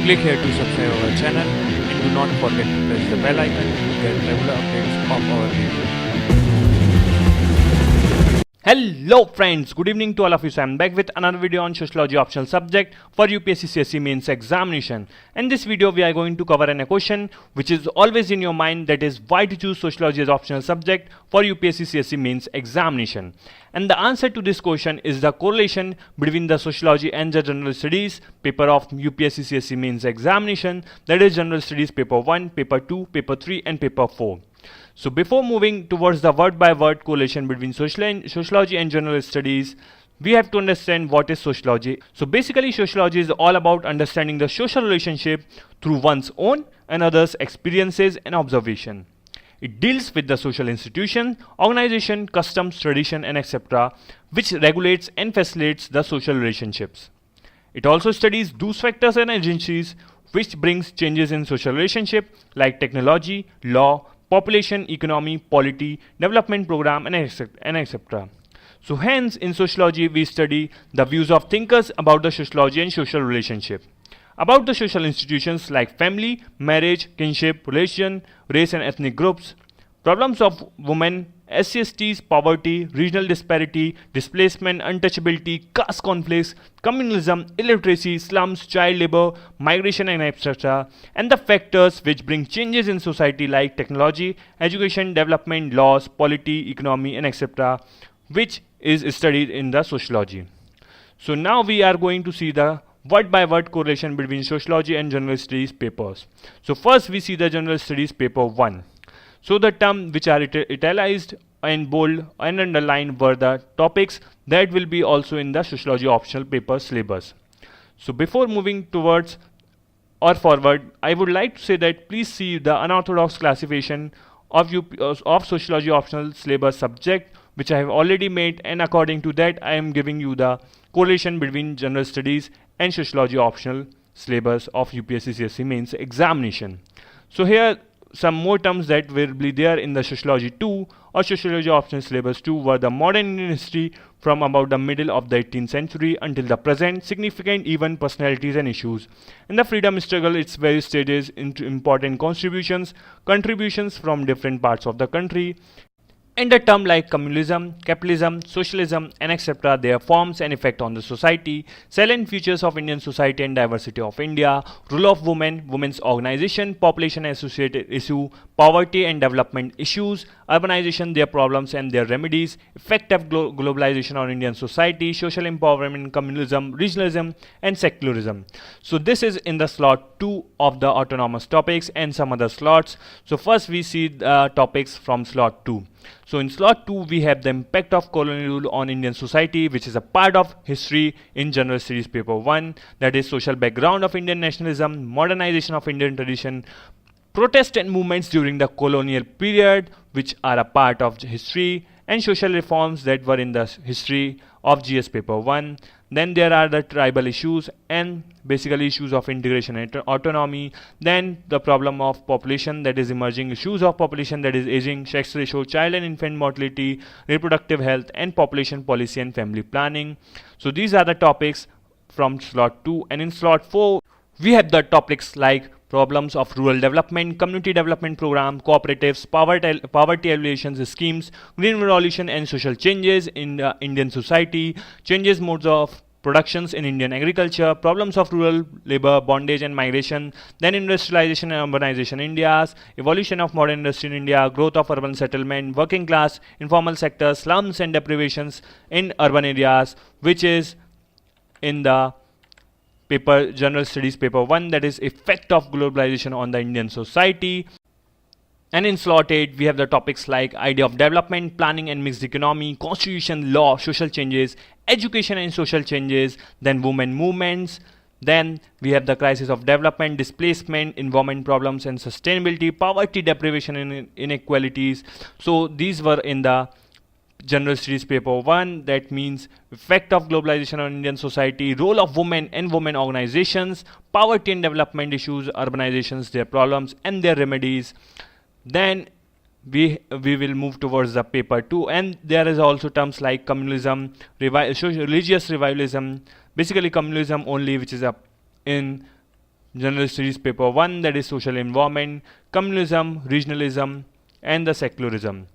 Click here to subscribe our channel and do not forget to press the bell icon to get regular updates of our video. Hello friends, good evening to all of you. So I am back with another video on sociology optional subject for UPSC CSE mains examination. In this video we are going to cover a question which is always in your mind, that is why to choose sociology as optional subject for UPSC CSE mains examination. And the answer to this question is the correlation between the sociology and the general studies paper of UPSC CSE mains examination, that is general studies paper 1, paper 2, paper 3 and paper 4. So before moving towards the word by word correlation between sociology and general studies, we have to understand what is sociology. So basically sociology is all about understanding the social relationship through one's own and others' experiences and observation. It deals with the social institution, organization, customs, tradition and etc. which regulates and facilitates the social relationships. It also studies those factors and agencies which brings changes in social relationship like technology, law, population, economy, polity, development program and etc. So hence in sociology we study the views of thinkers about the sociology and social relationship, about the social institutions like family, marriage, kinship, religion, race and ethnic groups, problems of women, SCSTs, poverty, regional disparity, displacement, untouchability, caste conflicts, communalism, illiteracy, slums, child labor, migration and etc. and the factors which bring changes in society like technology, education, development, laws, polity, economy and etc. which is studied in the sociology. So now we are going to see the word by word correlation between sociology and general studies papers. So first we see the general studies paper 1. So the terms which are italicized and bold and underlined were the topics that will be also in the sociology optional paper syllabus. So before moving towards or forward, I would like to say that please see the unorthodox classification of sociology optional syllabus subject which I have already made, and according to that I am giving you the correlation between general studies and sociology optional syllabus of UPSC CSE mains examination. So here some more terms that will be there in the sociology 2 or sociology optional syllabus 2 were the modern Indian history from about the middle of the 18th century until the present, significant event, personalities and issues. In the freedom struggle, its various stages, into important contributions from different parts of the country. And the term like communalism, capitalism, socialism and etc. their forms and effect on the society, salient features of Indian society and diversity of India, role of women, women's organization, population associated issue, poverty and development issues, urbanization, their problems and their remedies, effect of globalization on Indian society, social empowerment, communalism, regionalism and secularism. So this is in the slot 2 of the autonomous topics and some other slots. So first we see the topics from slot 2. So in slot 2 we have the impact of colonial rule on Indian society, which is a part of history in general studies paper 1, that is social background of Indian nationalism, modernization of Indian tradition, protest and movements during the colonial period which are a part of history, and social reforms that were in the history of GS paper 1. Then there are the tribal issues and basically issues of integration and autonomy. Then the problem of population, that is emerging issues of population, that is aging, sex ratio, child and infant mortality, reproductive health and population policy and family planning. So these are the topics from slot 2, and in slot 4 we have the topics like problems of rural development, community development program, cooperatives, poverty alleviation schemes, green revolution and social changes in the Indian society, changes modes of productions in Indian agriculture, problems of rural labor, bondage and migration, then industrialization and urbanization in India, evolution of modern industry in India, growth of urban settlement, working class, informal sector, slums and deprivations in urban areas, which is in the paper general studies paper 1, that is effect of globalization on the Indian society. And in slot 8 we have the topics like idea of development, planning and mixed economy, constitution, law, social changes, education and social changes, then women movements. Then we have the crisis of development, displacement, environment problems and sustainability, poverty, deprivation and inequalities. So these were in the general studies paper 1, that means effect of globalization on Indian society, role of women and women organizations, poverty and development issues, urbanizations, their problems and their remedies. Then we will move towards the paper 2, and there is also terms like communalism, religious revivalism, basically communalism only, which is in General Studies paper 1, that is social environment, communalism, regionalism and the secularism.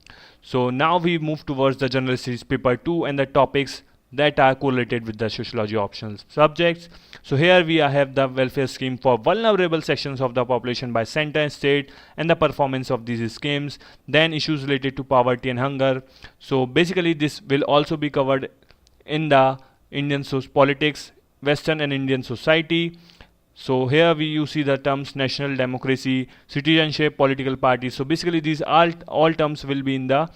So now we move towards the General Studies paper 2 and the topics that are correlated with the sociology optional subjects. So here we have the welfare scheme for vulnerable sections of the population by center and state and the performance of these schemes. Then issues related to poverty and hunger. So basically this will also be covered in the Indian politics, Western and Indian society. So here you see the terms national democracy, citizenship, political parties. So basically these all terms will be in the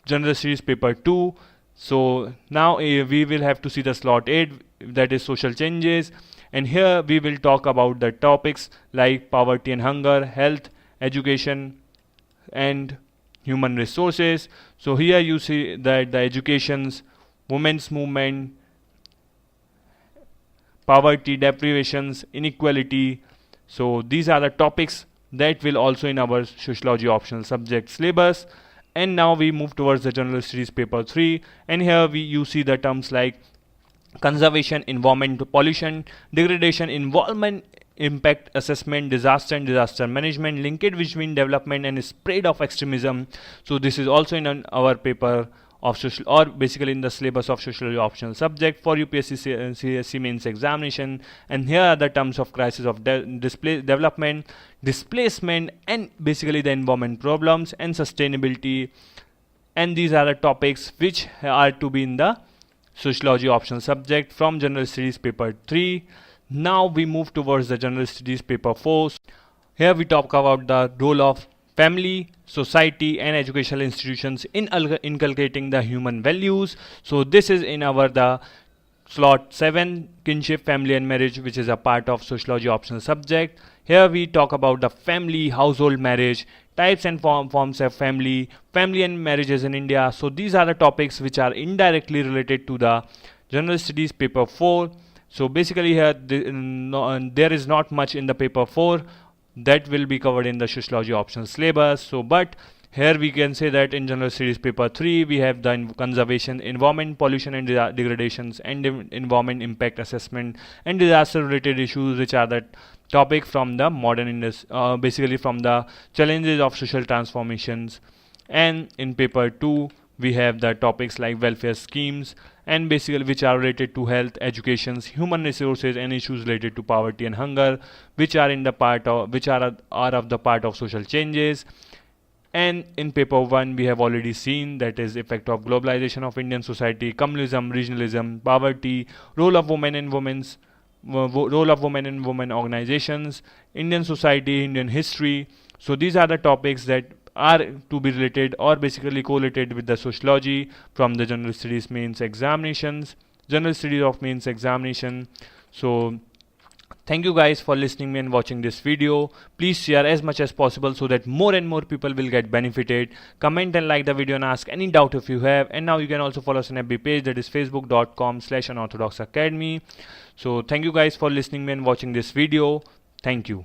General Studies paper 2. So now we will have to see the slot 8, that is social changes, and here we will talk about the topics like poverty and hunger, health, education and human resources. So here you see that the educations, women's movement, poverty, deprivations, inequality. So these are the topics that will also in our sociology optional subject syllabus. And now we move towards the General Studies paper 3, and here you see the terms like conservation, environment, pollution, degradation, environment impact assessment, disaster and disaster management, linkage between development and spread of extremism. So this is also in our paper of social, or basically in the syllabus of sociology optional subject for UPSC CSE mains examination. And here are the terms of crisis of development, displacement and basically the environment problems and sustainability. And these are the topics which are to be in the sociology optional subject from General Studies paper 3. Now we move towards the General Studies paper 4. Here we talk about the role of family, society and educational institutions in inculcating the human values. So this is in our the slot 7, kinship, family and marriage, which is a part of sociology optional subject. Here we talk about the family, household marriage, types and forms of family and marriages in India. So these are the topics which are indirectly related to the General Studies paper 4. So basically here there is not much in the paper 4 that will be covered in the sociology optional syllabus. So but here we can say that in General Studies paper 3 we have the conservation, environment, pollution and degradations and environment impact assessment and disaster related issues, which are the topic from the modern industry, basically from the challenges of social transformations. And in paper 2 we have the topics like welfare schemes and basically which are related to health, educations, human resources and issues related to poverty and hunger, which are in the part of which are of the part of social changes. And in paper 1 we have already seen, that is effect of globalization of Indian society, communalism, regionalism, poverty, role of women in women organizations, Indian society, Indian history. So these are the topics that are to be related or basically correlated with the sociology from the General Studies mains examinations, General Studies of mains examination. So thank you guys for listening me and watching this video. Please share as much as possible so that more and more people will get benefited. Comment and like the video and ask any doubt if you have. And now you can also follow us on FB page, that is facebook.com/Unorthodox Academy. So thank you guys for listening me and watching this video. Thank you.